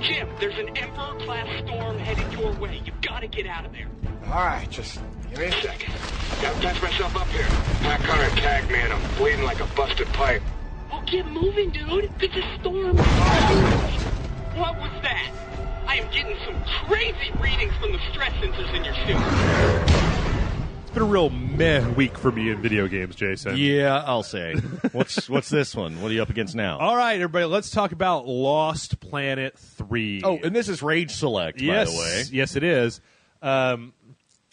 Jim, there's an Emperor-class storm headed your way. You gotta get out of there. All right, just give me a second. Gotta patch myself up here. Pack Hunter tagged me and I'm bleeding like a busted pipe. Well, get moving, dude. It's a storm. What was that? I am getting some crazy readings from the stress sensors in your suit. It's been a real meh week for me in video games, Jason. Yeah, I'll say. What's this one? What are you up against now? All right, everybody, let's talk about Lost Planet 3. Oh, and this is Rage Select, by the way. Yes, it is.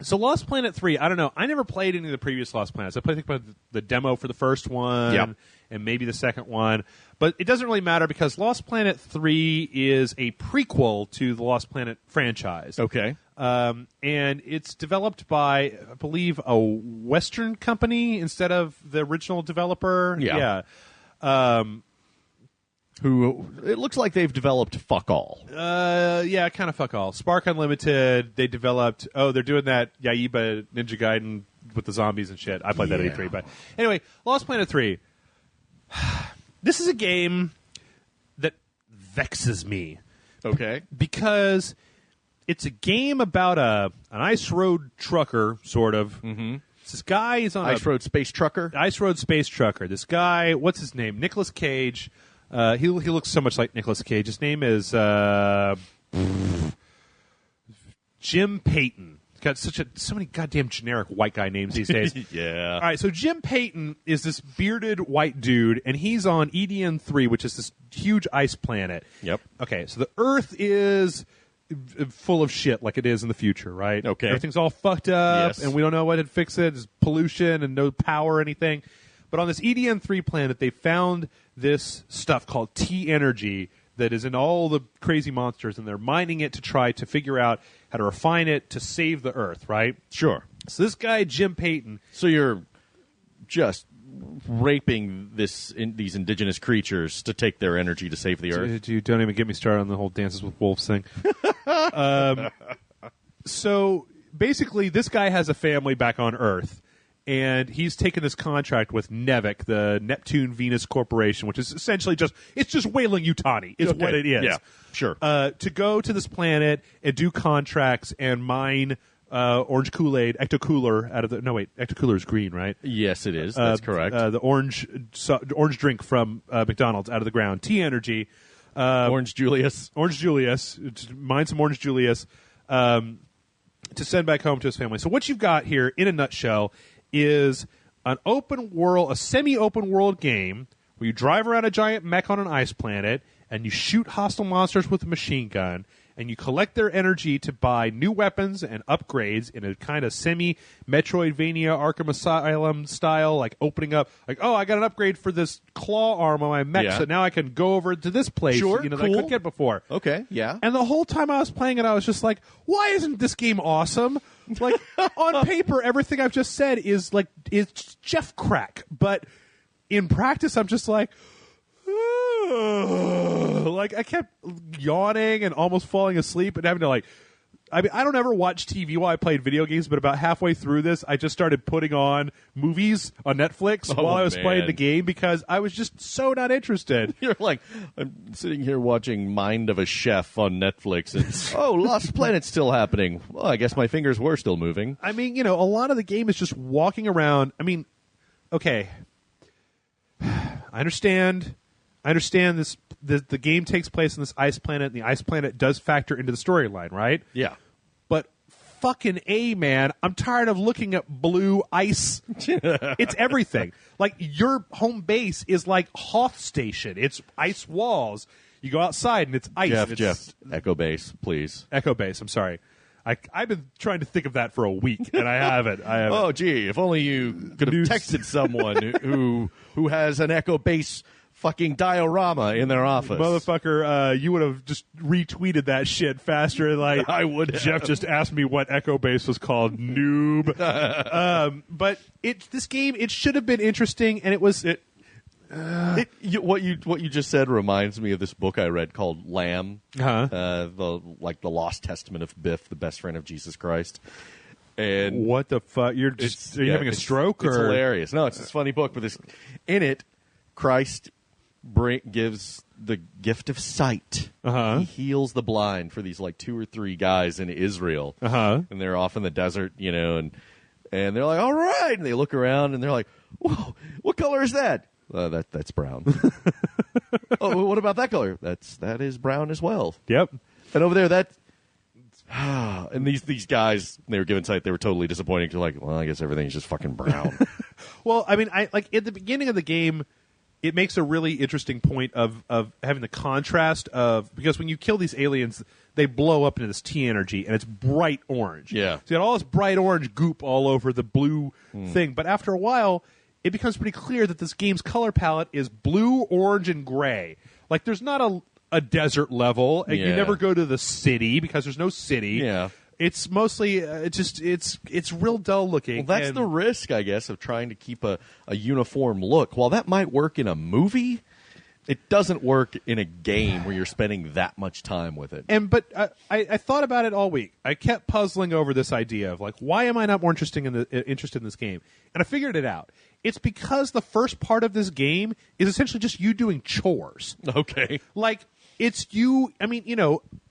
So Lost Planet 3, I don't know. I never played any of the previous Lost Planets. I played, I think, the demo for the first one and maybe the second one. But it doesn't really matter because Lost Planet 3 is a prequel to the Lost Planet franchise. Okay. And it's developed by, I believe, a Western company instead of the original developer. Yeah. Who it looks like they've developed fuck all. Yeah, kind of fuck all. Spark Unlimited, they developed, they're doing that Yaiba Ninja Gaiden with the zombies and shit. I played that at E3. But anyway, Lost Planet 3. This is a game that vexes me. Okay. Because it's a game about an ice road trucker, sort of. Mm-hmm. This guy is on Ice Road Space Trucker? Ice Road Space Trucker. This guy, what's his name? Nicolas Cage. He looks so much like Nicolas Cage. His name is Jim Payton. He's got so many goddamn generic white guy names these days. Yeah. All right, so Jim Payton is this bearded white dude, and he's on EDN 3, which is this huge ice planet. Yep. Okay, so the Earth is full of shit like it is in the future, right? Okay. Everything's all fucked up, Yes. and we don't know what to fix it. There's pollution and no power or anything. But on this EDN 3 planet, they found this stuff called T-Energy that is in all the crazy monsters, and they're mining it to try to figure out how to refine it to save the Earth, right? Sure. So this guy, Jim Payton... So you're just raping these indigenous creatures to take their energy to save the Earth? Dude, don't even get me started on the whole Dances with Wolves thing. So basically, this guy has a family back on Earth, and he's taken this contract with Nevik, the Neptune Venus Corporation, which is essentially just Weyland-Yutani is what it is. Yeah, sure. To go to this planet and do contracts and mine orange Kool-Aid, Ecto-Cooler out of the... No, wait, Ecto-Cooler is green, right? Yes, it is. That's correct. The orange drink from McDonald's out of the ground. T-Energy. Orange Julius. Orange Julius. Mine some Orange Julius to send back home to his family. So what you've got here, in a nutshell, is an open world, a semi-open world game where you drive around a giant mech on an ice planet and you shoot hostile monsters with a machine gun and you collect their energy to buy new weapons and upgrades in a kind of semi-Metroidvania Arkham Asylum style, like opening up, like, oh, I got an upgrade for this claw arm on my mech, so now I can go over to this place, Sure, that I cool. couldn't get before. Okay, yeah. And the whole time I was playing it, I was just like, why isn't this game awesome? Like, on paper, everything I've just said is Jeff crack. But in practice, I'm just like, like, I kept yawning and almost falling asleep and having to, like, I mean, I don't ever watch TV while I played video games, but about halfway through this, I just started putting on movies on Netflix while I was playing the game because I was just so not interested. You're like, I'm sitting here watching Mind of a Chef on Netflix, and Lost Planet's still happening. Well, I guess my fingers were still moving. I mean, a lot of the game is just walking around. I mean, okay, I understand this. The game takes place on this ice planet, and the ice planet does factor into the storyline, right? Yeah. But fucking A, man, I'm tired of looking at blue ice. It's everything. Like, your home base is like Hoth Station. It's ice walls. You go outside, and it's ice. Jeff, Echo Base, please. Echo Base, I'm sorry. I've been trying to think of that for a week, and I haven't. Oh, gee, if only you could have texted someone who has an Echo Base fucking diorama in their office. Motherfucker, you would have just retweeted that shit faster. Like, I would have. Jeff just asked me what Echo Base was called. Noob. But this game, it should have been interesting, and it was... What you just said reminds me of this book I read called Lamb, the Lost Testament of Biff, the best friend of Jesus Christ. And what the fuck? Are you having a stroke? It's hilarious. No, it's this funny book, but in it, Christ gives the gift of sight. Uh-huh. He heals the blind for these like 2 or 3 guys in Israel. Uh-huh. And they're off in the desert, and they're like, all right. And they look around and they're like, whoa, what color is that? That's brown. Oh, what about that color? That is brown as well. Yep. And over there, and these guys, they were given sight, they were totally disappointing. They're like, well, I guess everything's just fucking brown. Well, I mean, I like at the beginning of the game, it makes a really interesting point of having the contrast of, because when you kill these aliens, they blow up into this T energy and it's bright orange. Yeah. So you got all this bright orange goop all over the blue thing. But after a while, it becomes pretty clear that this game's color palette is blue, orange, and gray. Like there's not a desert level, and you never go to the city because there's no city. Yeah. It's mostly it's real dull looking. Well, that's the risk, I guess, of trying to keep a uniform look. While that might work in a movie, it doesn't work in a game where you're spending that much time with it. But I thought about it all week. I kept puzzling over this idea of like, why am I not more interested in this game? And I figured it out. It's because the first part of this game is essentially just you doing chores. Okay. Like, it's you. I mean,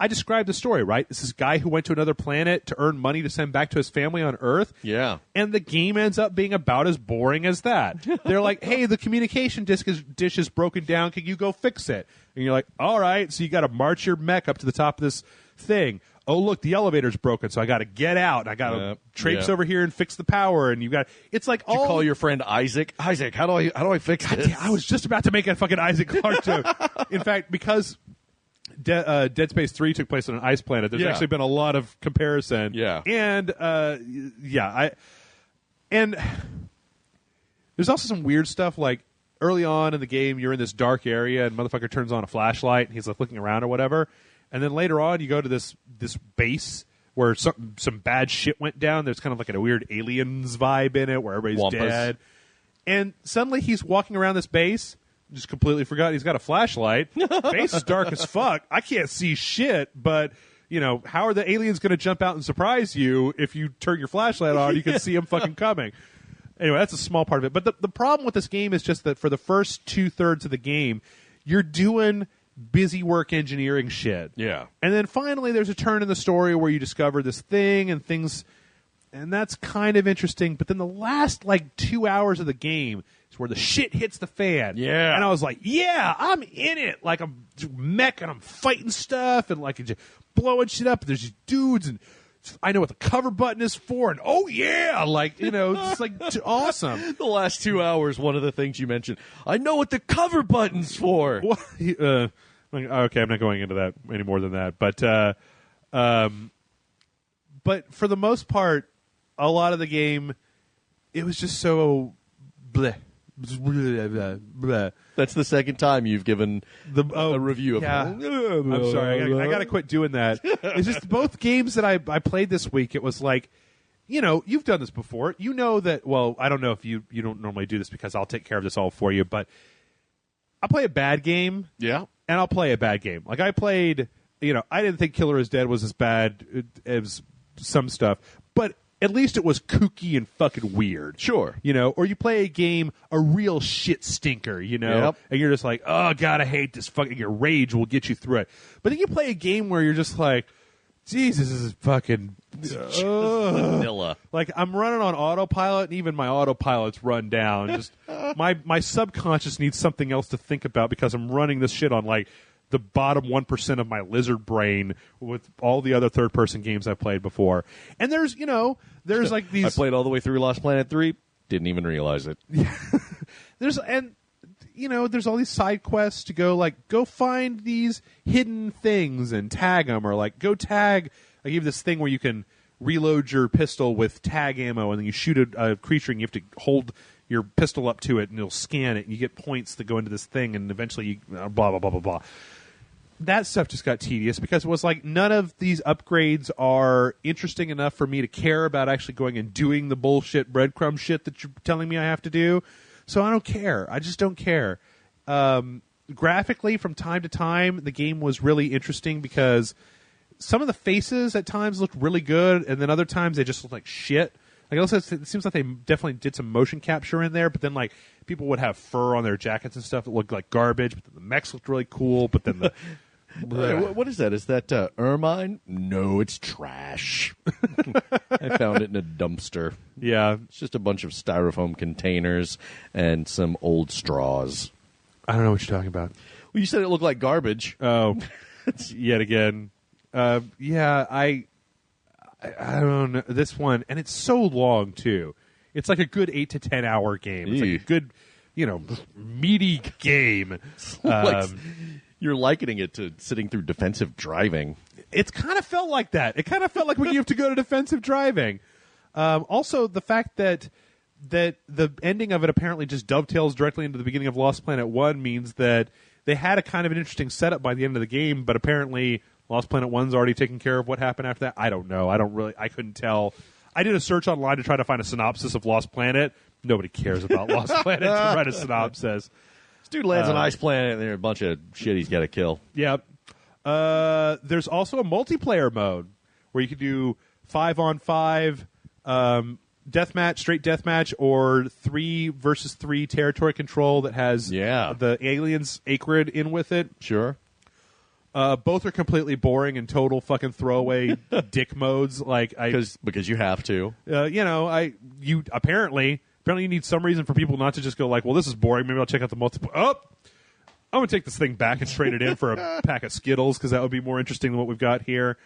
I described the story, right? It's this guy who went to another planet to earn money to send back to his family on Earth. Yeah. And the game ends up being about as boring as that. They're like, hey, the communication dish is broken down. Can you go fix it? And you're like, all right. So you got to march your mech up to the top of this thing. Oh, look, the elevator's broken, so I got to get out. And I got to traipse over here and fix the power. And you got it's like Did you call your friend Isaac? Isaac, how do I fix this? I was just about to make a fucking Isaac Clarke joke. In fact, because Dead Space 3 took place on an ice planet, there's actually been a lot of comparison. Yeah. And and there's also some weird stuff like early on in the game, you're in this dark area and motherfucker turns on a flashlight and he's like looking around or whatever. And then later on, you go to this base where some bad shit went down. There's kind of like a weird aliens vibe in it where everybody's dead. And suddenly he's walking around this base, just completely forgot he's got a flashlight. Base is dark as fuck. I can't see shit, but how are the aliens going to jump out and surprise you if you turn your flashlight on? You can see them fucking coming. Anyway, that's a small part of it. But the problem with this game is just that for the first 2/3 of the game, you're doing busy work engineering shit. Yeah. And then finally there's a turn in the story where you discover this thing and things, and that's kind of interesting. But then the last 2 hours of the game is where the shit hits the fan. Yeah. And I was like, yeah, I'm in it. Like I'm mech and I'm fighting stuff and just blowing shit up. And there's these dudes and I know what the cover button is for, and oh yeah, it's awesome. The last 2 hours, one of the things you mentioned, I know what the cover button's for. Okay, I'm not going into that any more than that, but for the most part, a lot of the game, it was just so bleh. That's the second time you've given a review of it. I'm sorry. I got to quit doing that. It's just both games that I played this week, it was like, you've done this before. You know that, well, I don't know if you don't normally do this because I'll take care of this all for you, but I'll play a bad game. Yeah. And I'll play a bad game. Like I played, I didn't think Killer is Dead was as bad as some stuff, but at least it was kooky and fucking weird. Sure. Or you play a game, a real shit stinker, and you're just like, oh, God, I hate this fucking, your rage will get you through it. But then you play a game where you're just like, Jesus, this is fucking vanilla. Like I'm running on autopilot, and even my autopilot's run down. Just my subconscious needs something else to think about because I'm running this shit on the bottom 1% of my lizard brain with all the other third-person games I've played before. And there's like these. I played all the way through Lost Planet 3. Didn't even realize it. There's all these side quests to go find these hidden things and tag them, or go tag. I give this thing where you can reload your pistol with tag ammo, and then you shoot a creature, and you have to hold your pistol up to it, and it'll scan it, and you get points that go into this thing, and eventually you blah blah blah blah blah. That stuff just got tedious because it was like none of these upgrades are interesting enough for me to care about actually going and doing the bullshit breadcrumb shit that you're telling me I have to do. So I don't care. I just don't care. Graphically, from time to time, the game was really interesting because some of the faces at times looked really good, and then other times they just looked like shit. Like also, it seems like they definitely did some motion capture in there, but then like people would have fur on their jackets and stuff that looked like garbage. But then the mechs looked really cool. But then the What is that? Is that ermine? No, it's trash. I found it in a dumpster. yeah, It's just a bunch of styrofoam containers and some old straws. I don't know what you're talking about. Well, you said it looked like garbage. Oh, yet again. Yeah, I don't know this one, and it's so long too. It's like a good 8 to 10 hour game. It's like a Eek. good, meaty game. Like, you're likening it to sitting through defensive driving. It's kind of felt like that. It kind of felt like when you have to go to defensive driving. Also, the fact that the ending of it apparently just dovetails directly into the beginning of Lost Planet 1 means that they had a kind of an interesting setup by the end of the game, but apparently Lost Planet 1's already taken care of what happened after that. I don't know. I couldn't tell. I did a search online to try to find a synopsis of Lost Planet. Nobody cares about Lost Planet to write a synopsis. This dude lands on an ice planet, and there's a bunch of shit he's got to kill. Yep. There's also a multiplayer mode where you can do 5-on-5 deathmatch, straight deathmatch, or 3 versus 3 territory control that has the aliens Acrid in with it. Sure. Both are completely boring and total fucking throwaway dick modes. Like Because you have to. You apparently you need some reason for people not to just go like, well, this is boring. Maybe I'll check out the multiplayer. Oh, I'm gonna take this thing back and trade it in for a pack of Skittles because that would be more interesting than what we've got here.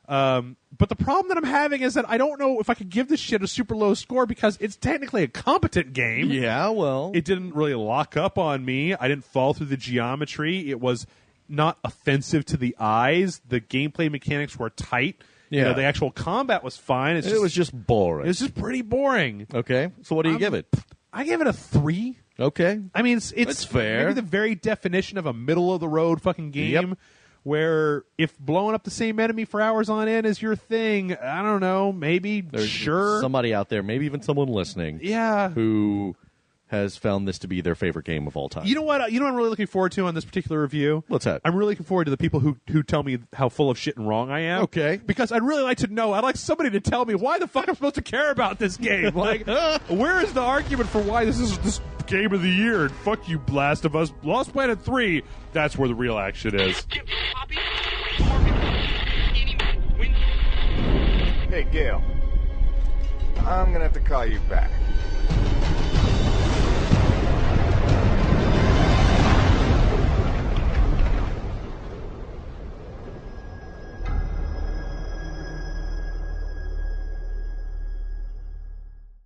But the problem that I'm having is that I don't know if I could give this shit a super low score because it's technically a competent game. Yeah, well. It didn't really lock up on me. I didn't fall through the geometry. It was not offensive to the eyes. The gameplay mechanics were tight. Yeah. The actual combat was fine. It was just boring. It was just pretty boring. Okay. So what do you give it? I give it a 3. Okay. I mean, it's That's fair. maybe the very definition of a middle of the road fucking game. Yep. Where if blowing up the same enemy for hours on end is your thing, I don't know, maybe, There's sure. somebody out there, maybe even someone listening, Yeah. who has found this to be their favorite game of all time. You know what? I'm really looking forward to on this particular review? What's that? I'm really looking forward to the people who tell me how full of shit and wrong I am. Okay. Because I'd really like to know. I'd like somebody to tell me why the fuck I'm supposed to care about this game. Like, where is the argument for why this is this game of the year? And fuck you, Last of Us. Lost Planet 3, that's where the real action is. Give Bobby any wins. Hey, Gail. I'm gonna have to call you back.